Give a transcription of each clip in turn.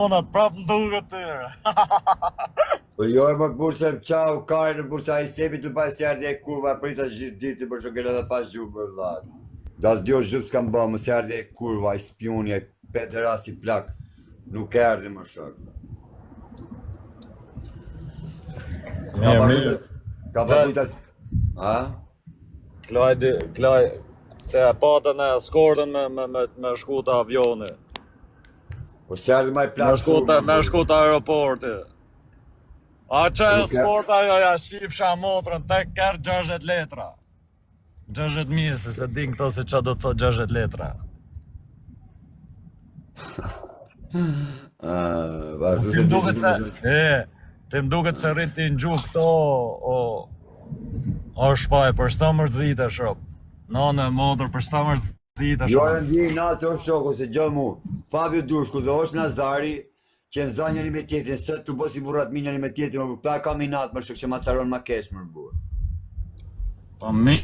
Onat prap më duket të Po jo e më bursem qau kare në bursa i sebi të pas erdhi e kurva prita gjithë ditë për shokele dhe pas gjumë për vlad. Da s'dio zhëp s'kam ba, më se erdhi e kurva, i spionja, i pederas i plak. Nuk erdhi më shok. Ka paguajta. A? Klaj, të e patën e skordën me shku të avioni. Po se erdhi ma i plak Me shku të aeroporti. A që e skorta jo ja shifsha motrën, tek kërë 60 letra. 60.000, se din këto se që do të thot 60 letra. Ti m'duket se rriti në gjuk këto, o shpaj, për shta mërzite shop. Nane, modër, për shta mërzite shop. Jo e ndjej natë o shoko, se gjë mu, Fabio Dushku dhe është Nazari, që në zanë njëri me tjetin, së të bosi burat mi njëri me tjetin, më këta e kam i natë më shok që ma caron ma kesh më rëbur. Pa mi...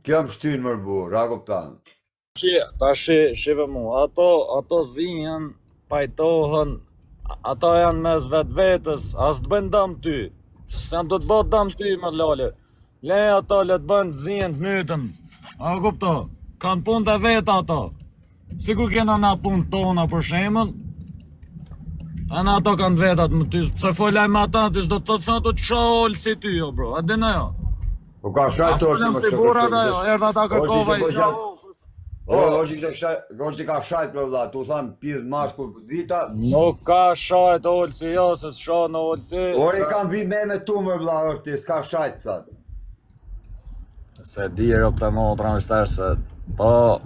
Kjo më shtynë më rëbur, rakop tanë. Ta shive mu, ato zinjen, pajtohen, ato janë mes vetë vetës, as të bëjnë dam ty, se do të bëjnë dam ty më lale. Le ato le të bëjnë zinjen të mytën, a kupto, kanë punë të vetë ato. Sikur kena na punë tona për shemën, a na ato kanë të vetat më ty, pse folaj me ata, ty s'do të thotë sa ato të sholë si ty, jo bro, a dina jo. Po ka shajtë orë si më shok. Erda ta kërkova i shau. Orë që ka shajtë për vla, tu thamë pidhë mashku vita. Nuk ka shajt olësi jo, se s'sha në olësi. Orë i kam vi me tu më vla, orë ti, s'ka shajtë, thate. Se dirë o për motra më shtash se, po...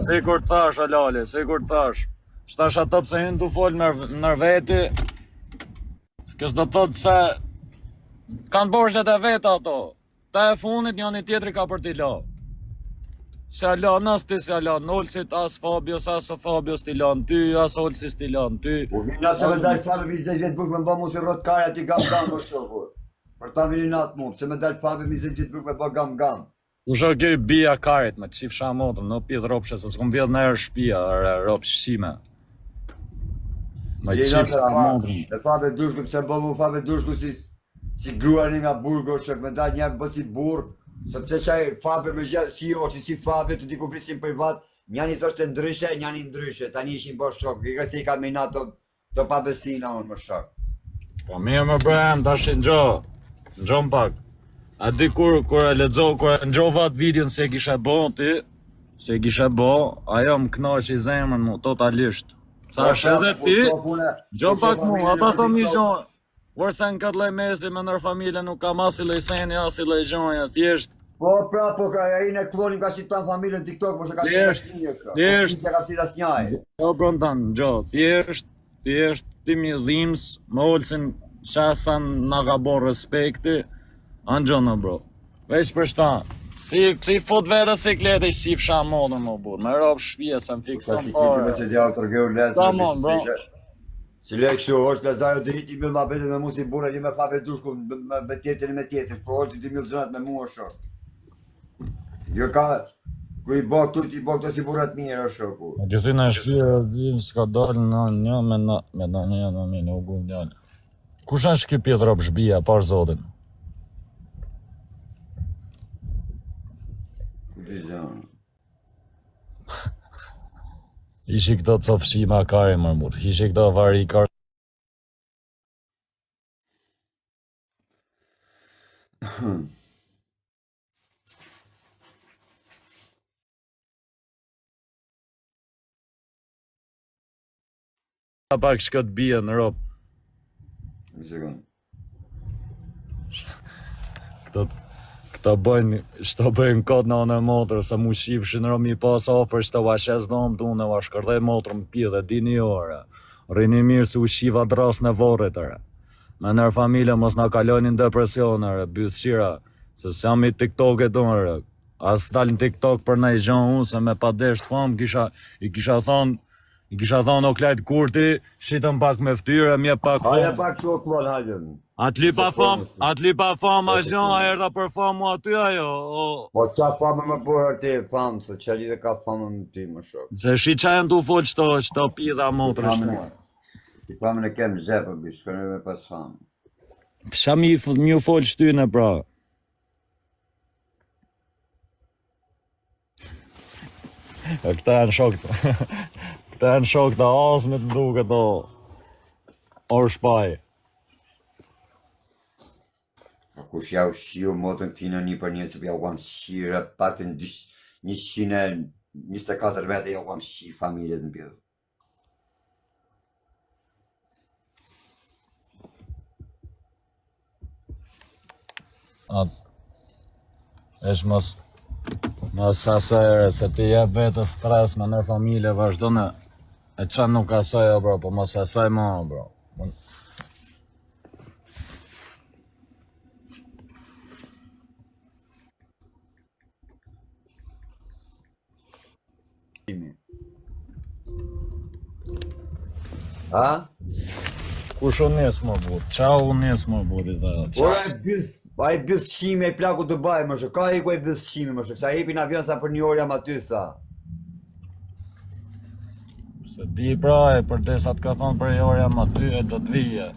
Sikur tash, Alali, sikur tash. Shtash ato pse hinë t'u folë nër veti, kësë do të thotë se kanë borxhet e veta ato. Ta e funit njëni tjetri ka për t'i la. Se alan as ti se alan Olsit, as Fabios, as Fabios t'i lan ty, as Olsis t'i lan ty. Po vini natë se me dalë Fabi 20 vjetë bush me ba mu si rot kare ati gam më shokur. Për ta vini natë mu, se me dalë Fabi 20 vjetë bush me ba gam. U shë kjo i bia karit me qif shamotën, në pidh ropshe, se s'kom vjedh në erë shpia, ropsh shime. Me qif shamotën. E Fabi Dushku, pëse bo mu Fabi Dushku si gruani nga burgo shok, me dalë njerë bësi burë, sepse qaj Fabi me gjithë si o që si Fabi të diku prisin privat, njani thoshte ndryshe, njani ndryshe, tani ishin bo shok, i si ka me na të pabesina unë më shok. Po mirë më brehem, tash në gjo pak. A di kur e ledzo, kur e ngjova atë videon se e kisha bo ti, ajo më knaqi zemrën mu, totalisht. Thash edhe ti, gjo pak mu, ata thom i gjonë. Vërse në këtë lej mesi me nër familje nuk kam asi lej seni, asi lej gjonja, thjesht. Po ka e në klonim ka shqip tanë familje në TikTok, po që ka shqip tanë një thjesht, ka shqip tanë njaj. Jo brëndan, gjo, thjesht, ti mi dhims, më olsin shasan nga ka bo respekti, anë gjonë bro, veç për shta, si fut vete siklete i shqip shamodën më burë, me ropë shpje se më fikson pare. Si le kështu, është Lazario të hiti mil ma bete me mu si bure, një me Fabi Dushku me tjetërin, po është ti mil zënat me mu o shok. Jo ka, ku i bok tu, ti bok të si burat mirë o shoku. A gjithi në shpje e dhimë s'ka dalë në një me në ugu njëllë. Kush është ki pjetë ropë shbija, par zotin? Ishi këto cofshima kare mërmur, ishi këto vari kare. Ta pak shkët bia në ropë. Një sekund. Këto bëjnë kod në anë e motrë, se mu shifshin romi pas ofër, shto va shes dom të unë, va shkërdej motrë më pidhe, dini ore. Rini mirë se u shiva dras në vorët, me nërë familje mos në kalonin depresion, bëth shira, se s'jam i TikTok e tonë, as dalë në TikTok për në i gjonë unë, se me pa desht famë, i kisha thonë, I kisha thonë o klajt kurti, shitëm pak me ftyrë, mje pak Haja fam. pak të klon, hajde. Atli pa fam, a zhjo, erdha për famu aty ajo. Po qa famë më bërë ti famë, se që lidhe ka famë më ti më shok. Se shi qajnë të folë qëto pida motrë shme. Ti famën e kemë zepë, bish, shkënë me pas famë. Qa mi u folë shtyne pra. E këta janë shokët. Këta janë shokët a asme të duke to. Orë shpaj. Kush ja u shiu motën tina një për një, se ja u kam shira, patën 124 vete ja u kam shi familjet në pjedhë. Esh mos asajre, se ti jep vetë stres me në familje, vazhdo në e qanë nuk asaj, bro, po mos asaj ma, bro. Ha? Kush unë nesë më burë? Qa unë nesë më burë? Ora e bis shime e plaku të baj, më shok, ka i ku e bis shime, më shok, sa hipin avion sa për një orë jam aty, sa. Se di pra e për desat ka thonë për një orë jam aty e do të vije.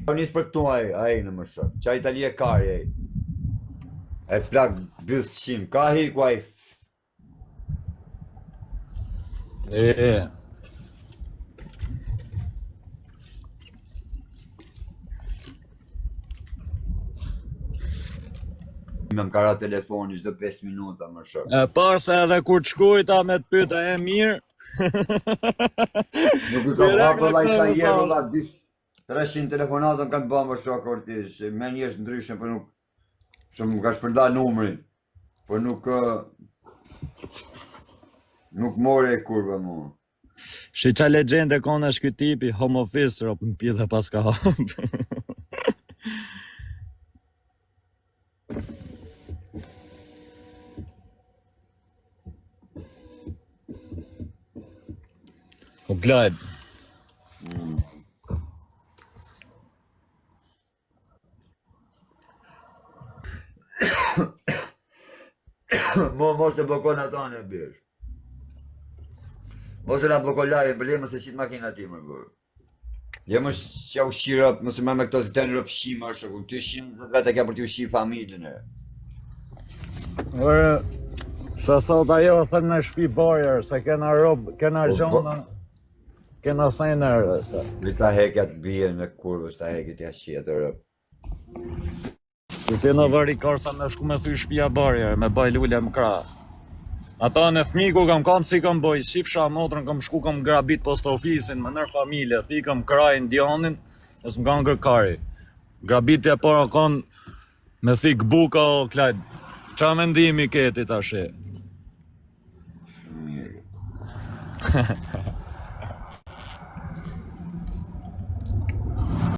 Po njës për këtu aj në më shok, qa Italia kari aj. E plak bis shime, ka hi ku aj. Me më kara telefoni çdo 5 minuta më shok. E parë se edhe kur të shkujta me të pyta e mirë. Nuk i ka hapë la isha jero la 300 telefonata më kanë bëmë më shok ortish, me njerëz ndryshme, për nuk, që më ka shpërnda numrin, për nuk more e kurva mu. Shi qa legjende kone është ky tipi, home office, ro, në pjede pas ka hapë. O glajt. Mos e blokon ato në bish. Mos e na blokon live, bële mos e qit makina ti më bërë. Je më që u shirë, mos e me këto të tenë rëpë shi më shëku, ty shi në vete ke për t'ju shi familjen e. Ore, se thot ajo thënë në shpi barjer, se kena rob, kena gjona, kena sajnërë, se. Vita hekja të bje në kurvës, ta hekja t'ja shi atë rëpë. Se si në vëri karsa me shku me thuj shpia barjer, me baj lullje më kra. Ata në fmiku kam kanë si kam bëj, shifsha motrën kam shku kam grabit post ofisin, më nër familje, thi kam kraj indianin, e s'm kanë kërkari. Grabitja para kanë me thik buka o klajt, qa mendimi keti tash? Mirë.